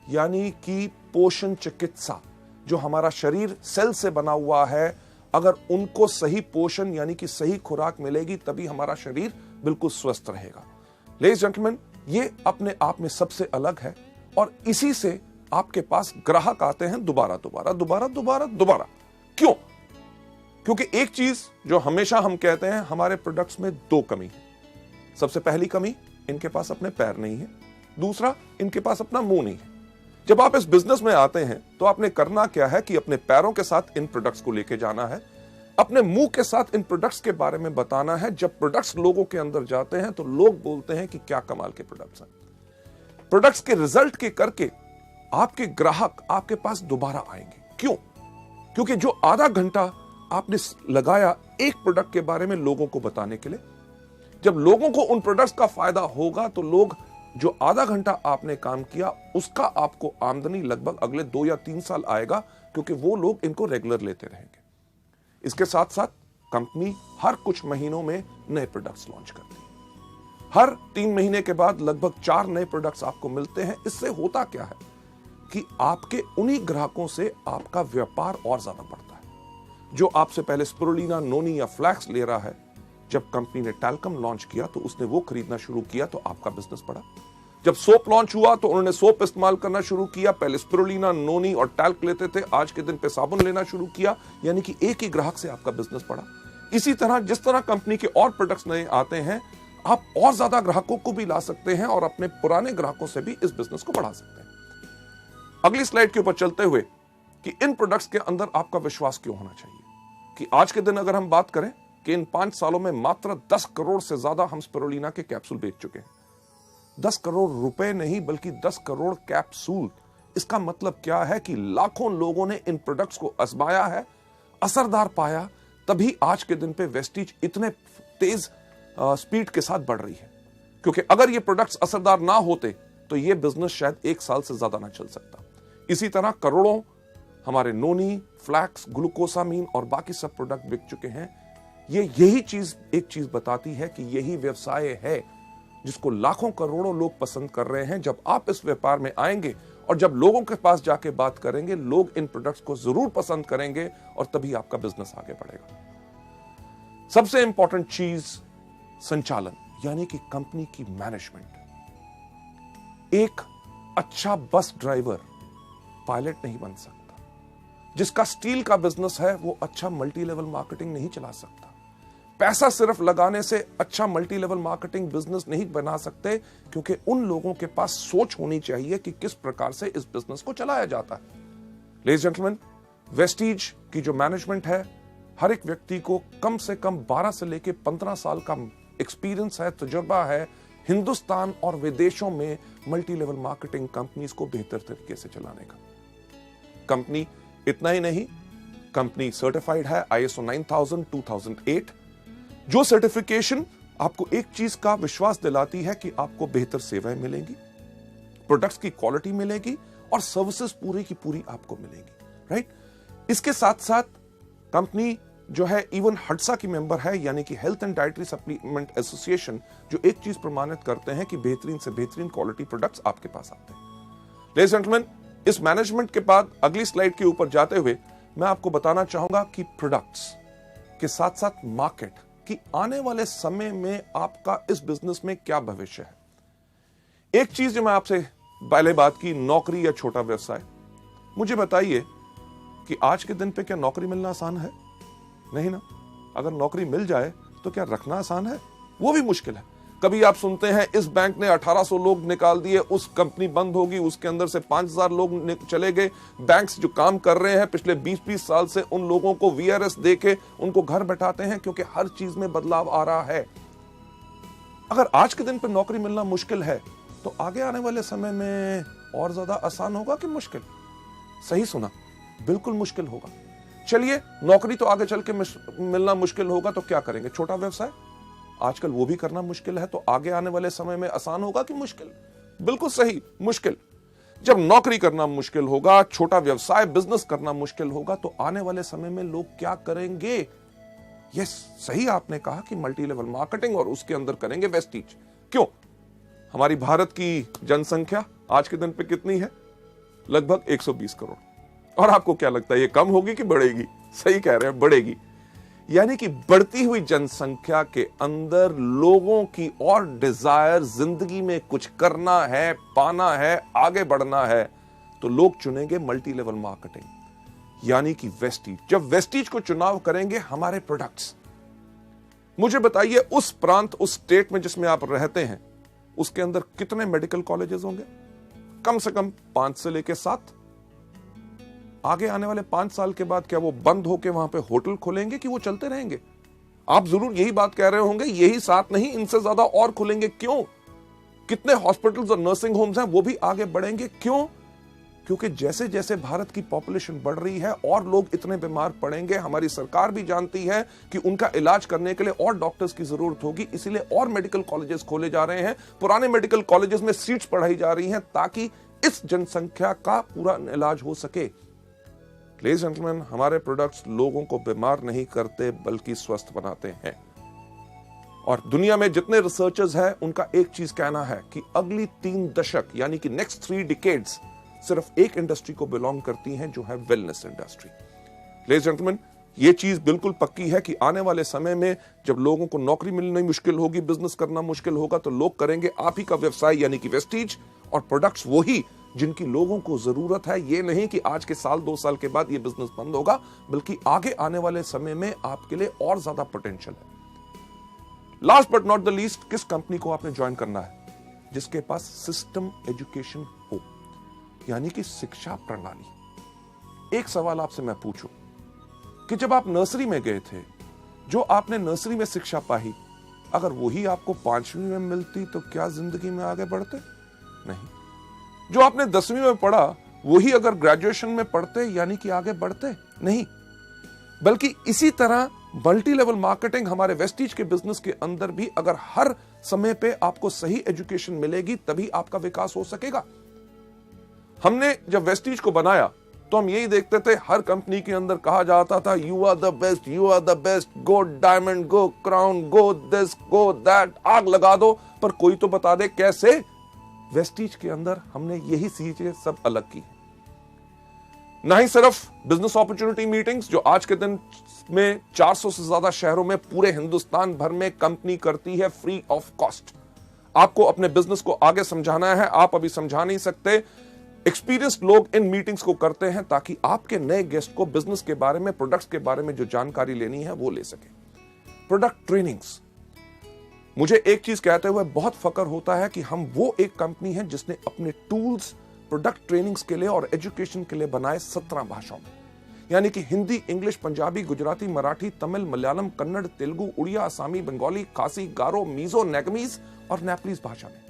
यानी कि पोषण चिकित्सा। जो हमारा शरीर सेल से बना हुआ है, अगर उनको सही पोषण यानी कि सही खुराक मिलेगी, तभी हमारा शरीर बिल्कुल स्वस्थ रहेगा। लेडीज जेंटलमैन, ये अपने आप में सबसे अलग है और इसी से आपके पास ग्राहक आते हैं दोबारा दोबारा दोबारा दोबारा दोबारा। क्यों? क्योंकि एक चीज जो हमेशा हम कहते हैं, हमारे प्रोडक्ट्स में दो कमी है। सबसे पहली कमी, इनके पास अपने पैर नहीं है। दूसरा, इनके पास अपना मुंह नहीं है। जब आप इस बिजनेस में आते हैं तो आपने करना क्या है कि अपने पैरों के साथ इन प्रोडक्ट्स को लेके जाना है, अपने मुंह के साथ इन प्रोडक्ट्स के बारे में बताना है। जब प्रोडक्ट्स लोगों के अंदर जाते हैं तो लोग बोलते हैं कि क्या कमाल के प्रोडक्ट्स हैं। प्रोडक्ट्स के रिजल्ट के करके आपके ग्राहक आपके पास दोबारा आएंगे। क्यों? क्योंकि जो आधा घंटा आपने लगाया एक प्रोडक्ट के बारे में लोगों को बताने के लिए, जब लोगों को उन प्रोडक्ट्स का फायदा होगा तो लोग, जो आधा घंटा आपने काम किया उसका आपको आमदनी लगभग अगले 2 या 3 साल आएगा, क्योंकि वो लोग इनको रेगुलर लेते रहेंगे। इसके साथ साथ कंपनी हर कुछ महीनों में नए प्रोडक्ट्स लॉन्च करती है। हर 3 महीने के बाद लगभग 4 नए प्रोडक्ट्स आपको मिलते हैं। इससे होता क्या है कि आपके उन्हीं ग्राहकों से आपका व्यापार और ज्यादा बढ़ता है। जो आपसे पहले स्पिरुलिना, नोनी या फ्लैक्स ले रहा है, जब कंपनी ने टैल्कम लॉन्च किया तो उसने वो खरीदना शुरू किया तो आपका बिजनेस बढ़ा। जब सोप लॉन्च हुआ तो उन्होंने सोप इस्तेमाल करना शुरू किया। पहले स्पिरुलिना, नोनी और टैल्क लेते थे, आज के दिन पे साबुन लेना शुरू किया, यानी कि एक ही ग्राहक से आपका बिजनेस बढ़ा। इसी तरह जिस तरह कंपनी के और प्रोडक्ट्स नए आते हैं, आप और ज्यादा ग्राहकों को भी ला सकते हैं और अपने पुराने ग्राहकों से भी इस बिजनेस को बढ़ा सकते हैं। अगली स्लाइड के ऊपर चलते हुए कि इन प्रोडक्ट्स के अंदर आपका विश्वास क्यों होना चाहिए, कि आज के दिन अगर हम बात करें कि इन 5 सालों में मात्र 10 करोड़ से ज्यादा हम स्पिरुलिना के कैप्सूल बेच चुके हैं। 10 करोड़ रुपए नहीं, बल्कि 10 करोड़ कैप्सूल। इसका मतलब क्या है कि लाखों लोगों ने इन प्रोडक्ट्स को आजमाया है, असरदार पाया, तभी आज के दिन पे वेस्टीज इतने तेज स्पीड के साथ बढ़ रही है। क्योंकि अगर ये प्रोडक्ट्स असरदार ना होते तो ये बिजनेस शायद 1 साल से ज्यादा ना चल सकता। इसी तरह करोड़ों हमारे नोनी, फ्लैक्स, ग्लूकोसामीन और बाकी सब प्रोडक्ट बिक चुके हैं। यही चीज एक चीज बताती है कि यही व्यवसाय है जिसको लाखों करोड़ों लोग पसंद कर रहे हैं। जब आप इस व्यापार में आएंगे और जब लोगों के पास जाके बात करेंगे, लोग इन प्रोडक्ट्स को जरूर पसंद करेंगे और तभी आपका बिजनेस आगे बढ़ेगा। सबसे इंपॉर्टेंट चीज संचालन, यानी कि कंपनी की मैनेजमेंट। एक अच्छा बस ड्राइवर पायलट नहीं बन सकता। जिसका स्टील का बिजनेस है वो अच्छा मल्टी लेवल मार्केटिंग नहीं चला सकता। पैसा सिर्फ लगाने से अच्छा मल्टी लेवल मार्केटिंग बिजनेस नहीं बना सकते, क्योंकि उन लोगों के पास सोच होनी चाहिए कि किस प्रकार से इस बिजनेस को चलाया जाता है। लेडीज जेंटलमैन, वेस्टीज की जो मैनेजमेंट है, हर एक व्यक्ति को कम से कम 12 से लेकर 15 साल का एक्सपीरियंस है, तजुर्बा है हिंदुस्तान और विदेशों में मल्टी लेवल मार्केटिंग कंपनीज को बेहतर तरीके से चलाने का। कंपनी इतना ही नहीं, कंपनी सर्टिफाइड है ISO 9000 2008, जो सर्टिफिकेशन आपको एक चीज का विश्वास दिलाती है कि आपको बेहतर सेवाएं मिलेंगी, प्रोडक्ट्स की क्वालिटी मिलेगी और सर्विसेज पूरी की पूरी आपको मिलेंगी, राइट। इसके साथ साथ कंपनी जो है इवन हडसा की मेंबर है, यानी कि health and dietary supplement association, जो एक चीज प्रमाणित करते हैं कि बेहतरीन से बेहतरीन क्वालिटी प्रोडक्ट्स आपके पास आते हैं। लेडीज एंड जेंटलमैन, इस मैनेजमेंट के बाद अगली स्लाइड के ऊपर जाते हुए मैं आपको बताना चाहूंगा कि प्रोडक्ट्स के साथ साथ मार्केट की आने वाले समय में आपका इस बिजनेस में क्या भविष्य है। एक चीज जो मैं आपसे पहले बात की, नौकरी या छोटा व्यवसाय। मुझे बताइए कि आज के दिन पे क्या नौकरी मिलना आसान है? नहीं ना। अगर नौकरी मिल जाए तो क्या रखना आसान है? वो भी मुश्किल है। कभी आप सुनते हैं इस बैंक ने 1800 लोग निकाल दिए, उस कंपनी बंद होगी, उसके अंदर से 5000 लोग चले गए। बैंक्स जो काम कर रहे हैं पिछले 20-20 साल से, उन लोगों को VRS देके उनको घर बैठाते हैं, क्योंकि हर चीज में बदलाव आ रहा है। अगर आज के दिन पे नौकरी मिलना मुश्किल है तो आगे आने वाले समय में और ज्यादा आसान होगा कि मुश्किल? सही सुना, बिल्कुल मुश्किल होगा। चलिए, नौकरी तो आगे चल के मिलना मुश्किल होगा तो क्या करेंगे? छोटा व्यवसाय। आजकल वो भी करना मुश्किल है, तो आगे आने वाले समय में आसान होगा कि मुश्किल? बिल्कुल सही, मुश्किल। जब नौकरी करना मुश्किल होगा, छोटा व्यवसाय बिजनेस करना मुश्किल होगा, तो आने वाले समय में लोग क्या करेंगे? यस, सही आपने कहा कि मल्टी लेवल मार्केटिंग, और उसके अंदर करेंगे वेस्टीज। क्यों? हमारी भारत की जनसंख्या आज के दिन पे कितनी है? लगभग 120 करोड़। और आपको क्या लगता है, ये कम होगी कि बढ़ेगी? सही कह रहे हैं, बढ़ेगी। यानी कि बढ़ती हुई जनसंख्या के अंदर लोगों की और डिजायर, जिंदगी में कुछ करना है, पाना है, आगे बढ़ना है, तो लोग चुनेंगे मल्टी लेवल मार्केटिंग, यानी कि वेस्टीज। जब वेस्टीज को चुनाव करेंगे हमारे प्रोडक्ट्स, मुझे बताइए उस प्रांत, उस स्टेट में जिसमें आप रहते हैं, उसके अंदर कितने मेडिकल कॉलेजेस होंगे? कम से कम 5 से लेकर 7। आगे आने वाले 5 साल के बाद क्या वो बंद होकर वहां पे होटल खोलेंगे कि वो चलते रहेंगे? आप जरूर यही बात कह रहे होंगे, यही 7 नहीं, इनसे ज्यादा और खुलेंगे। क्यों? कितने हॉस्पिटल्स और नर्सिंग होम्स हैं, वो भी आगे बढ़ेंगे। क्यों? क्योंकि जैसे जैसे भारत की पॉपुलेशन बढ़ रही है और लोग इतने बीमार पड़ेंगे, हमारी सरकार भी जानती है कि उनका इलाज करने के लिए और डॉक्टर्स की जरूरत होगी, इसीलिए और मेडिकल कॉलेजेस खोले जा रहे हैं। पुराने मेडिकल कॉलेजेस में सीट्स बढ़ाई जा रही हैं ताकि इस जनसंख्या का पूरा इलाज हो सके। लेडीज एंड जेंटलमैन, हमारे प्रोडक्ट्स लोगों को बीमार नहीं करते बल्कि स्वस्थ बनाते हैं। और दुनिया में जितने रिसर्चर्स हैं, उनका एक चीज कहना है कि अगली 3 दशक यानी कि नेक्स्ट 3 डिकेड्स सिर्फ एक इंडस्ट्री को बिलोंग करती हैं, जो है wellness industry. Ladies and gentleman, ये चीज बिल्कुल पक्की है कि आने वाले समय में जब लोगों को नौकरी मिलनी मुश्किल होगी, बिजनेस करना मुश्किल होगा, तो लोग करेंगे आप ही का व्यवसाय यानी कि वेस्टीज, और प्रोडक्ट्स वही जिनकी लोगों को जरूरत है। ये नहीं कि आज के साल 2 साल के बाद ये बिजनेस बंद होगा, बल्कि आगे आने वाले समय में आपके लिए और ज्यादा पोटेंशियल है। Last but not the least, किस कंपनी को आपने ज्वाइन करना है? जिसके पास सिस्टम एजुकेशन हो, यानी कि शिक्षा प्रणाली। एक सवाल आपसे मैं पूछूं कि जब आप नर्सरी में गए थे, जो आपने नर्सरी में शिक्षा पाई, अगर वही आपको 5वीं में मिलती तो क्या जिंदगी में आगे बढ़ते? नहीं। जो आपने 10वीं में पढ़ा, वही अगर ग्रेजुएशन में पढ़ते यानी कि आगे बढ़ते? नहीं। बल्कि इसी तरह मल्टी लेवल मार्केटिंग हमारे वेस्टीज के बिजनेस के अंदर भी, अगर हर समय पे आपको सही एजुकेशन मिलेगी तभी आपका विकास हो सकेगा। हमने जब वेस्टीज को बनाया तो हम यही देखते थे, हर कंपनी के अंदर कहा जाता था you are the best, you are the best, go diamond, go crown, go this, go that, आग लगा दो, पर कोई तो बता दे कैसे। वेस्टीज के अंदर हमने यही चीजें सब अलग की। ना ही सिर्फ बिजनेस अपॉर्चुनिटी मीटिंग्स, जो आज के दिन में 400 से ज्यादा शहरों में पूरे हिंदुस्तान भर में कंपनी करती है फ्री ऑफ कॉस्ट। आपको अपने बिजनेस को आगे समझाना है, आप अभी समझा नहीं सकते, एक्सपीरियंस्ड लोग इन मीटिंग्स को करते हैं ताकि आपके नए गेस्ट को बिजनेस के बारे में, प्रोडक्ट्स के बारे में जो जानकारी लेनी है वो ले सके। प्रोडक्ट ट्रेनिंग्स, मुझे एक चीज कहते हुए बहुत फक्र होता है कि हम वो एक कंपनी है जिसने अपने टूल्स प्रोडक्ट ट्रेनिंग्स के लिए और एजुकेशन के लिए बनाए 17 भाषाओं में, यानी कि हिंदी, इंग्लिश, पंजाबी, गुजराती, मराठी, तमिल, मलयालम, कन्नड़, तेलुगु, उड़िया, असमी, बंगाली, खासी, गारो, मीजो, नेगमीज और नेपलीज भाषा में।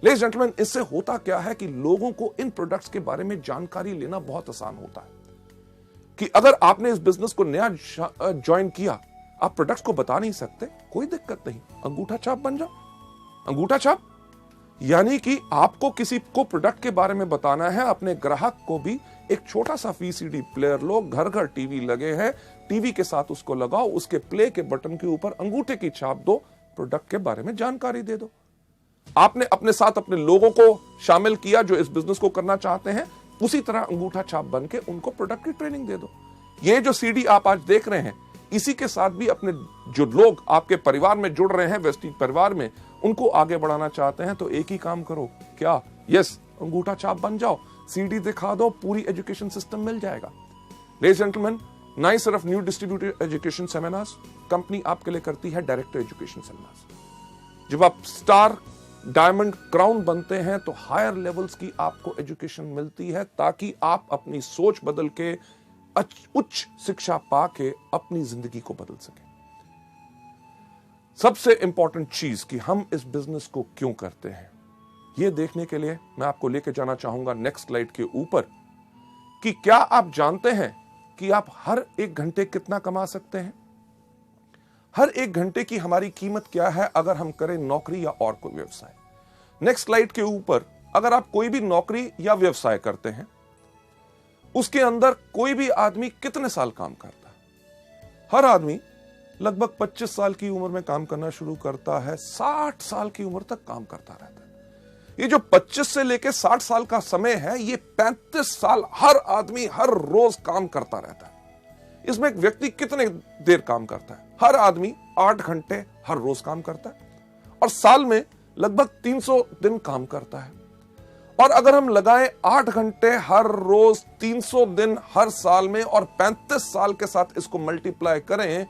लेडीज एंड जेंटलमैन, इससे होता क्या है कि लोगों को इन प्रोडक्ट्स के बारे में जानकारी लेना बहुत आसान होता है कि अगर आपने इस बिजनेस को नया ज्वाइन किया, आप प्रोडक्ट्स को बता नहीं सकते, कोई दिक्कत नहीं, अंगूठा छाप बन जाओ। अंगूठा छाप यानी कि आपको किसी को प्रोडक्ट के बारे में बताना है, अपने ग्राहक को भी एक छोटा सा वीसीडी प्लेयर लो, घर घर टीवी लगे हैं, टीवी के साथ उसको लगाओ, उसके प्ले के बटन के ऊपर अंगूठे की छाप दो, प्रोडक्ट के बारे में जानकारी दे दो। आपने अपने साथ अपने लोगों को शामिल किया जो इस बिजनेस को करना चाहते हैं, उसी तरह अंगूठा छाप बन के उनको प्रोडक्ट की ट्रेनिंग दे दो। ये जो सीडी आप आज देख रहे हैं, इसी के साथ भी अपने जो लोग आपके परिवार में जुड़ रहे हैं, वेस्टीज परिवार में, उनको आगे बढ़ाना चाहते हैं तो एक ही काम करो, क्या? यस, अंगूठा छाप बन जाओ, सीडी दिखा दो, पूरी एजुकेशन सिस्टम मिल जाएगा। लेडीज एंड जेंटलमैन, ना ही सिर्फ new distributor education seminars, company आपके लिए करती है डायरेक्टर एजुकेशन सेमिनार्स। जब आप स्टार, डायमंड, क्राउन बनते हैं तो हायर लेवल्स की आपको एजुकेशन मिलती है ताकि आप अपनी सोच बदल के उच्च शिक्षा पाके अपनी जिंदगी को बदल सके। सबसे इंपॉर्टेंट चीज कि हम इस बिजनेस को क्यों करते हैं, यह देखने के लिए मैं आपको लेकर जाना चाहूंगा नेक्स्ट स्लाइड के ऊपर कि क्या आप जानते हैं कि आप हर 1 घंटे कितना कमा सकते हैं? हर 1 घंटे की हमारी कीमत क्या है अगर हम करें नौकरी या और कोई व्यवसाय। नेक्स्ट स्लाइड के ऊपर अगर आप कोई भी नौकरी या व्यवसाय करते हैं, उसके अंदर कोई भी आदमी कितने साल काम करता है? हर आदमी लगभग 25 साल की उम्र में काम करना शुरू करता है, 60 साल की उम्र तक काम करता रहता है। ये जो 25 से लेकर 60 साल का समय है, ये 35 साल हर आदमी हर रोज काम करता रहता है। इसमें एक व्यक्ति कितने देर काम करता है? हर आदमी 8 घंटे हर रोज काम करता है और साल में लगभग 300 दिन काम करता है। और अगर हम लगाएं 8 घंटे हर रोज, 300 दिन हर साल में और 35 साल के साथ इसको मल्टीप्लाई करें,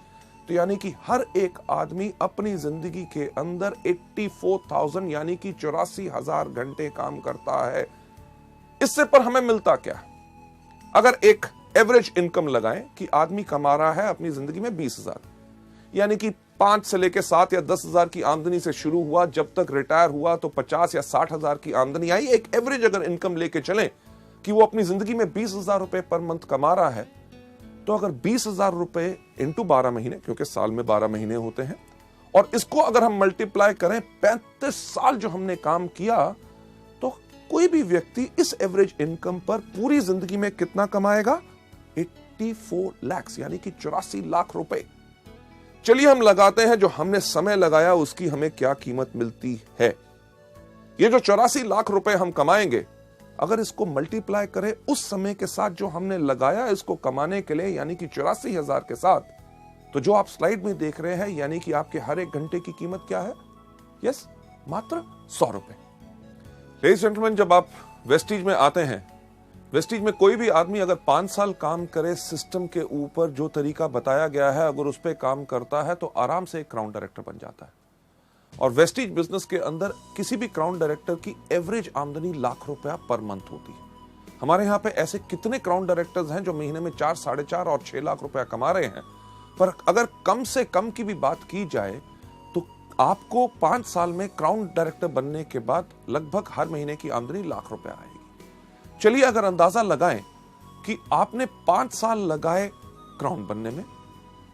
तो यानी कि हर एक आदमी अपनी जिंदगी के अंदर 84,000 यानी कि 84,000 घंटे काम करता है। इससे पर हमें मिलता क्या है? अगर एक एवरेज इनकम लगाएं कि आदमी कमा रहा है अपनी जिंदगी में 20,000, यानी कि 5 से लेकर 7 या 10,000 की आमदनी से शुरू हुआ, जब तक रिटायर हुआ तो 50 या 60,000 की आमदनी आई। एक एवरेज अगर इनकम लेके चलें कि वो अपनी जिंदगी में 20,000 रुपए पर मंथ कमा रहा है, तो अगर 20,000 रुपए इंटू 12 महीने, क्योंकि साल में 12 महीने होते हैं, और इसको अगर हम मल्टीप्लाई करें 35 साल जो हमने काम किया, तो कोई भी व्यक्ति इस एवरेज इनकम पर पूरी जिंदगी में कितना कमाएगा? 84 लाख यानी कि 84 लाख रुपए। चलिए हम लगाते हैं जो हमने समय लगाया उसकी हमें क्या कीमत मिलती है। ये जो 84 लाख रुपए हम कमाएंगे, अगर इसको मल्टीप्लाई करें उस समय के साथ जो हमने लगाया इसको कमाने के लिए, यानी कि 84,000 के साथ, तो जो आप स्लाइड में देख रहे हैं, यानी कि आपके हर एक घंटे की कीमत क्या है? यस, मात्र 100 रुपए। लेडीज जेंटलमैन, जब आप वेस्टीज में आते हैं, वेस्टीज में कोई भी आदमी अगर 5 साल काम करे, सिस्टम के ऊपर जो तरीका बताया गया है अगर उस पर काम करता है, तो आराम से एक क्राउन डायरेक्टर बन जाता है। और वेस्टीज बिजनेस के अंदर किसी भी क्राउन डायरेक्टर की एवरेज आमदनी लाख रुपया पर मंथ होती है। हमारे यहाँ पे ऐसे कितने क्राउन डायरेक्टर्स हैं जो महीने में 4, 4.5 और 6 लाख रुपया कमा रहे हैं। पर अगर कम से कम की भी बात की जाए तो आपको 5 साल में क्राउन डायरेक्टर बनने के बाद लगभग हर महीने की आमदनी लाख रुपया आएगी। चलिए अगर अंदाजा लगाएं कि आपने 5 साल लगाए क्राउन बनने में,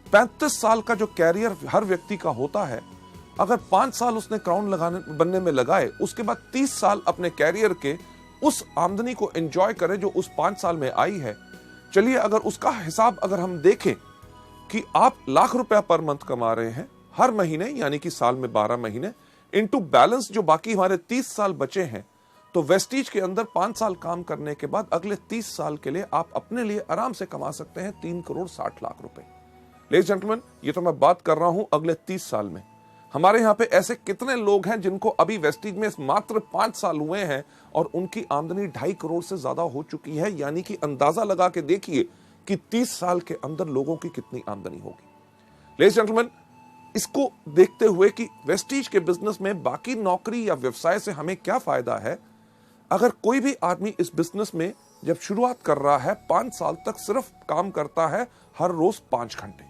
35 साल का जो कैरियर हर व्यक्ति का होता है, अगर 5 साल उसने क्राउन बनने में लगाए, उसके बाद 30 साल अपने कैरियर के उस आमदनी को एंजॉय करे जो उस 5 साल में आई है। चलिए अगर उसका हिसाब अगर हम देखें कि आप लाख रुपया पर मंथ कमा रहे हैं हर महीने, यानी कि साल में 12 महीने, इनटू बैलेंस जो बाकी हमारे 30 साल बचे हैं, तो वेस्टीज के अंदर 5 साल काम करने के बाद अगले 30 साल के लिए आप अपने लिए आराम से कमा सकते हैं 3 करोड़ 60 लाख रुपए। लेडीज जेंटलमैन, ये तो मैं बात कर रहा हूं अगले 30 साल में। हमारे यहाँ पे ऐसे कितने लोग हैं जिनको अभी वेस्टीज में मात्र 5 साल हुए हैं और उनकी आमदनी 2.5 करोड़ से ज्यादा हो चुकी है, यानी कि अंदाजा लगा के देखिए कि 30 साल के अंदर लोगों की कितनी आमदनी होगी। लेडीज जेंटलमैन, इसको देखते हुए कि वेस्टीज के बिजनेस में बाकी नौकरी या व्यवसाय से हमें क्या फायदा है, अगर कोई भी आदमी इस बिजनेस में जब शुरुआत कर रहा है 5 साल तक सिर्फ काम करता है हर रोज 5 घंटे,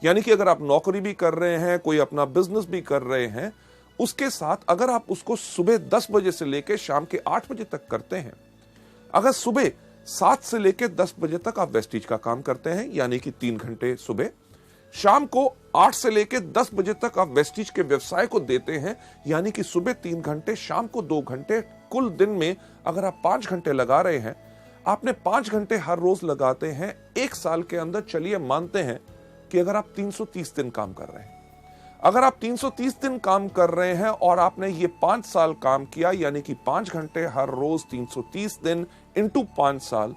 यानी कि अगर आप नौकरी भी कर रहे हैं, कोई अपना बिजनेस भी कर रहे हैं, उसके साथ अगर आप उसको सुबह 10 बजे से लेकर शाम के 8 बजे तक करते हैं, अगर सुबह 7 से लेकर 10 बजे तक आप वेस्टीज का काम करते हैं, यानी कि 3 घंटे सुबह, शाम को 8 से लेकर 10 बजे तक आप वेस्टीज के व्यवसाय को देते हैं, यानी कि सुबह 3 घंटे, शाम को 2 घंटे, कुल दिन में अगर आप 5 घंटे लगा रहे हैं, आपने 5 घंटे हर रोज लगाते हैं, 1 साल के अंदर चलिए मानते हैं कि अगर आप 330 दिन काम कर रहे हैं, अगर आप 330 दिन काम कर रहे हैं और आपने ये 5 साल काम किया, यानी कि 5 घंटे हर रोज 330 दिन इंटू 5 साल,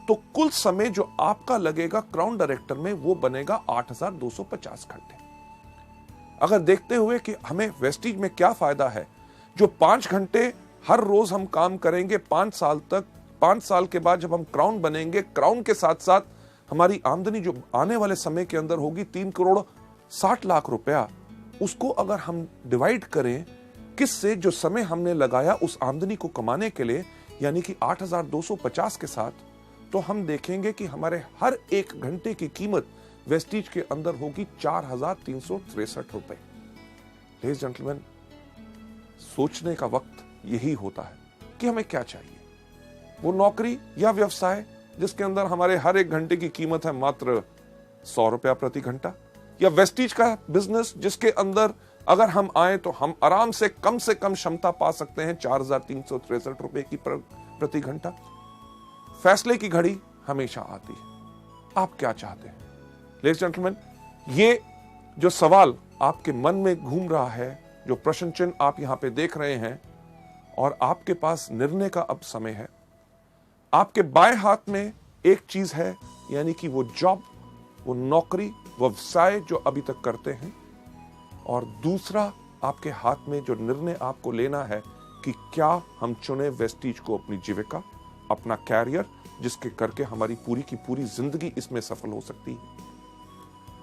तो कुल समय जो आपका लगेगा क्राउन डायरेक्टर में वो बनेगा 8,250 घंटे। अगर देखते हुए कि हमें वेस्टीज में क्या फायदा है, जो 5 घंटे हर रोज हम काम करेंगे 5 साल तक, 5 साल के बाद जब हम क्राउन बनेंगे, क्राउन के साथ साथ हमारी आमदनी जो आने वाले समय के अंदर होगी 3 करोड़ 60 लाख रुपया, उसको अगर हम डिवाइड करें किससे, जो समय हमने लगाया उस आमदनी को कमाने के लिए, यानी कि 8,250 के साथ, तो हम देखेंगे कि हमारे हर 1 घंटे की कीमत वेस्टीज के अंदर होगी 4,363 रुपए। लेडीज जेंटलमैन, सोचने का वक्त यही होता है कि हमें क्या चाहिए। वो नौकरी या व्यवसाय जिसके अंदर हमारे हर 1 घंटे की कीमत है मात्र 100 रुपया प्रति घंटा, या वेस्टीज का बिजनेस जिसके अंदर अगर हम आए तो हम आराम से कम क्षमता पा सकते हैं 4,363 रुपए की प्रति घंटा। फैसले की घड़ी हमेशा आती है। आप क्या चाहते हैं? लेडीज जेंटलमैन, ये जो सवाल आपके मन में घूम रहा है, जो प्रश्न चिन्ह आप यहां पे देख रहे हैं, और आपके पास निर्णय का अब समय है। आपके बाएं हाथ में एक चीज है, यानी कि वो जॉब, वो नौकरी, वो व्यवसाय जो अभी तक करते हैं, और दूसरा आपके हाथ में जो निर्णय आपको लेना है कि क्या हम चुने वेस्टीज को अपनी जीविका, अपना कैरियर, जिसके करके हमारी पूरी की पूरी जिंदगी इसमें सफल हो सकती है।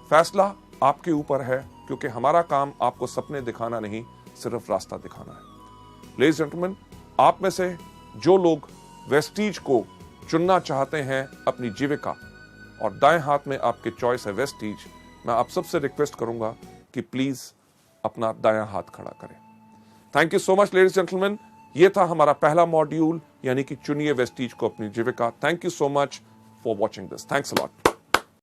फैसला आपके ऊपर है, क्योंकि हमारा काम आपको सपने दिखाना नहीं, सिर्फ रास्ता दिखाना है। लेडीज जेंटलमैन, आप में से जो लोग वेस्टीज को चुनना चाहते हैं अपनी जीविका, और दाएं हाथ में आपके चॉइस है वेस्टीज, मैं आप सबसे रिक्वेस्ट करूंगा कि प्लीज अपना दायां हाथ खड़ा करें। Thank you so much ladies gentleman. ये था हमारा पहला मॉड्यूल, यानी कि चुनिए वेस्टीज को अपनी जीविका। Thank you so much for watching this. Thanks a lot.